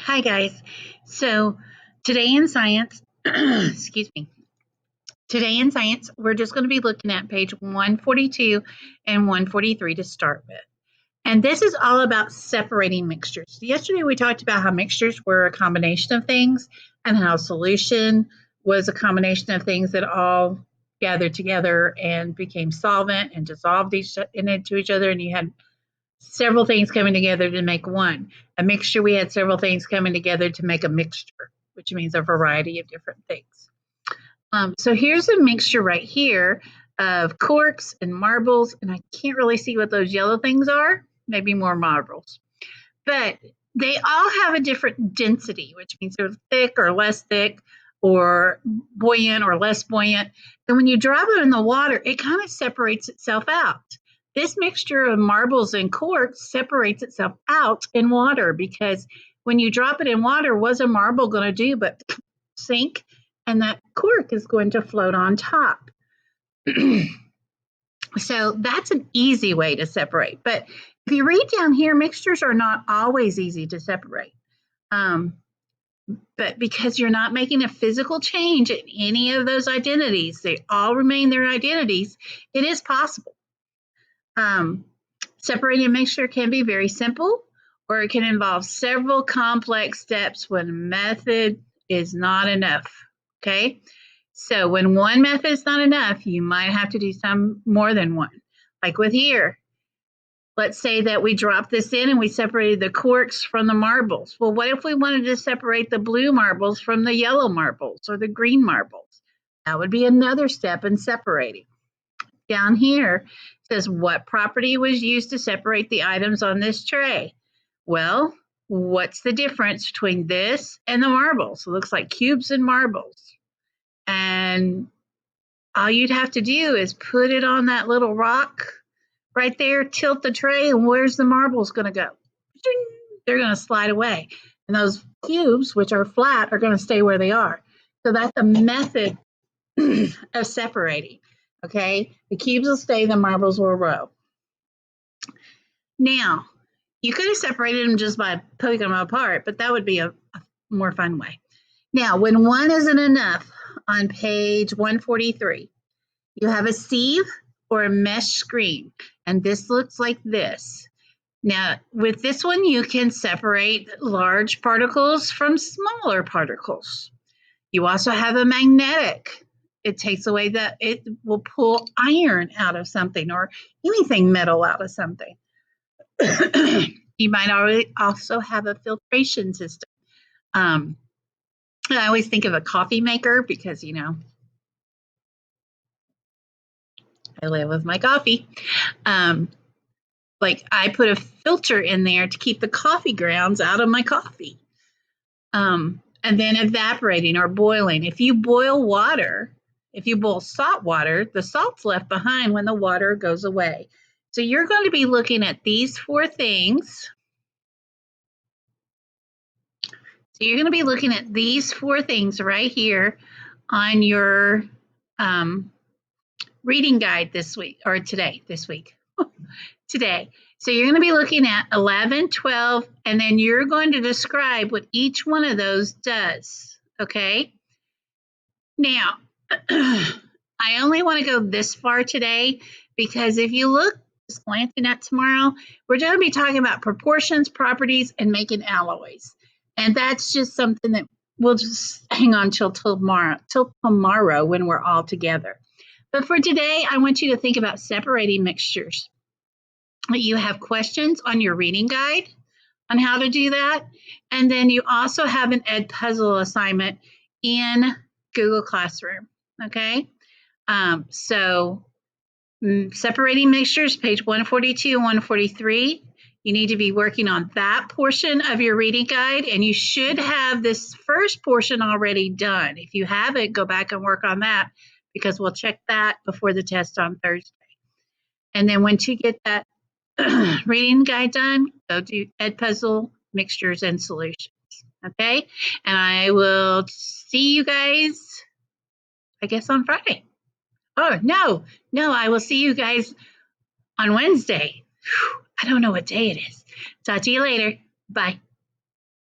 Hi, guys. So today in science, excuse me, today in science, we're just going to be looking at page 142 and 143 to start with. And this is all about separating mixtures. Yesterday, we talked about how mixtures were a combination of things and how solution was a combination of things that all gathered together and became solvent and dissolved into each other. And you had several things coming together to make one. A mixture, we had several things coming together to make a mixture, which means a variety of different things. So here's a mixture right here of quarks and marbles, and I can't really see what those yellow things are, maybe more marbles. But they all have a different density, which means they're thick or less thick, or buoyant or less buoyant. And when you drop it in the water, it kind of separates itself out. This mixture of marbles and quarks separates itself out in water because when you drop it in water, what's a marble going to do but sink? And that quark is going to float on top. So that's an easy way to separate. But if you read down here, mixtures are not always easy to separate. But because you're not making a physical change in any of those identities, they all remain their identities, it is possible. Separating a mixture can be very simple, or it can involve several complex steps when method is not enough, okay? So when one method is not enough, you might have to do some more than one. Like with here, let's say that we dropped this in and we separated the quarks from the marbles. Well, what if we wanted to separate the blue marbles from the yellow marbles or the green marbles? That would be another step in separating. Down here, it says what property was used to separate the items on this tray? Well, what's the difference between this and the marbles? It looks like cubes and marbles. And all you'd have to do is put it on that little rock right there, tilt the tray, and where's the marbles going to go? They're going to slide away. And those cubes, which are flat, are going to stay where they are. So that's a method of separating. Okay, the cubes will stay, the marbles will row. Now, you could have separated them just by poking them apart, but that would be a more fun way. Now, when one isn't enough, on page 143, you have a sieve or a mesh screen, and this looks like this. Now, with this one, you can separate large particles from smaller particles. You also have a magnetic. It takes away that, it will pull iron out of something or anything metal out of something. You might also have a filtration system. I always think of a coffee maker because, I live with my coffee. Like I put a filter in there to keep the coffee grounds out of my coffee. And then evaporating or boiling. If you boil water, if you boil salt water, the salt's left behind when the water goes away. So you're going to be looking at these four things. So you're going to be looking at these four things right here on your reading guide this week, or today, today. So you're going to be looking at 11, 12, and then you're going to describe what each one of those does, okay? Now, I only want to go this far today because if you look, just glancing at tomorrow, we're going to be talking about proportions, properties, and making alloys. And that's just something that we'll just hang on till tomorrow when we're all together. But for today, I want you to think about separating mixtures. You have questions on your reading guide on how to do that. And then you also have an Edpuzzle assignment in Google Classroom, okay? So separating mixtures, page 142 and 143. You need to be working on that portion of your reading guide, and you should have this first portion already done. If you haven't, go back and work on that because we'll check that before the test on Thursday. And then once you get that reading guide done, go do Edpuzzle, mixtures, and solutions. Okay? And I will see you guys, I guess, on Friday. Oh, no, I will see you guys on Wednesday. I don't know what day it is. Talk to you later. Bye.